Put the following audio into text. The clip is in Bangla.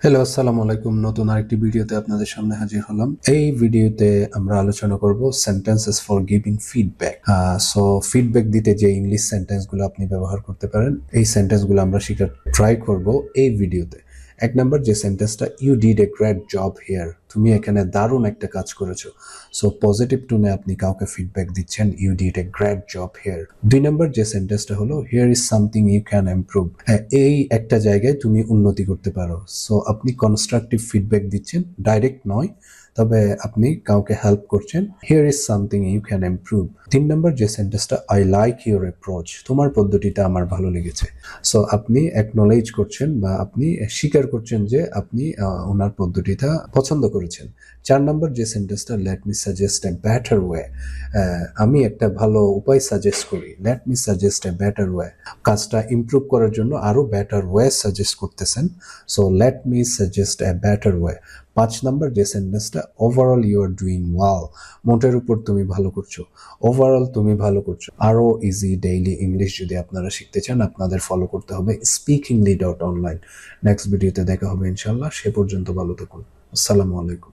হ্যালো, আসসালামু আলাইকুম। নতুন আরেকটি ভিডিওতে আপনাদের সামনে হাজির হলাম। এই ভিডিওতে আমরা আলোচনা করব sentences for giving feedback. So feedback দিতে যে ইংলিশ সেন্টেন্সগুলো আপনি ব্যবহার করতে পারেন, এই সেন্টেন্সগুলো আমরা শেখার ট্রাই করব এই ভিডিওতে। এক নাম্বার যে সেন্টেন্সটা, you did a great job here, তুমি এখানে দারুণ একটা কাজ করেছো। সো পজিটিভ টোনে আপনি কাউকে ফিডব্যাক দিচ্ছেন, you did a great job here. দুই নাম্বার যে সেন্টেন্সটা হলো, here is something you can improve, এই একটা জায়গায় তুমি উন্নতি করতে পারো। সো আপনি কনস্ট্রাকটিভ ফিডব্যাক দিচ্ছেন, ডাইরেক্ট নয়, তবে আপনি কাউকে হেল্প করছেন। Here is something you can improve. তিন নম্বর যে সেন্টেন্সটা, আই লাইক ইউর অ্যাপ্রোচ, তোমার পদ্ধতিটা আমার ভালো লেগেছে। সো আপনি অ্যাকনোলেজ করছেন বা আপনি স্বীকার করছেন যে আপনি ওনার পদ্ধতিটা পছন্দ করেছেন। চার নম্বর যে সেন্টেন্সটা, let me suggest a better way, আমি একটা ভালো উপায় সাজেস্ট করি। Let me suggest a better way, কাজটা ইমপ্রুভ করার জন্য আরো বেটার ওয়ে সাজেস্ট করতেছেন। So let me suggest a better way. পাঁচ নাম্বার যে সেন্টেন্সটা, overall you are doing well, মোটের উপর তুমি ভালো করছো। ওভারঅল তুমি ভালো করছো। আরো ইজি ডেইলি ইংলিশ যদি আপনারা শিখতে চান, আপনাদের ফলো করতে হবে speakingly.online। নেক্সট ভিডিওতে দেখা হবে ইনশাল্লাহ। সে পর্যন্ত ভালো থাকুন। আসসালামু আলাইকুম।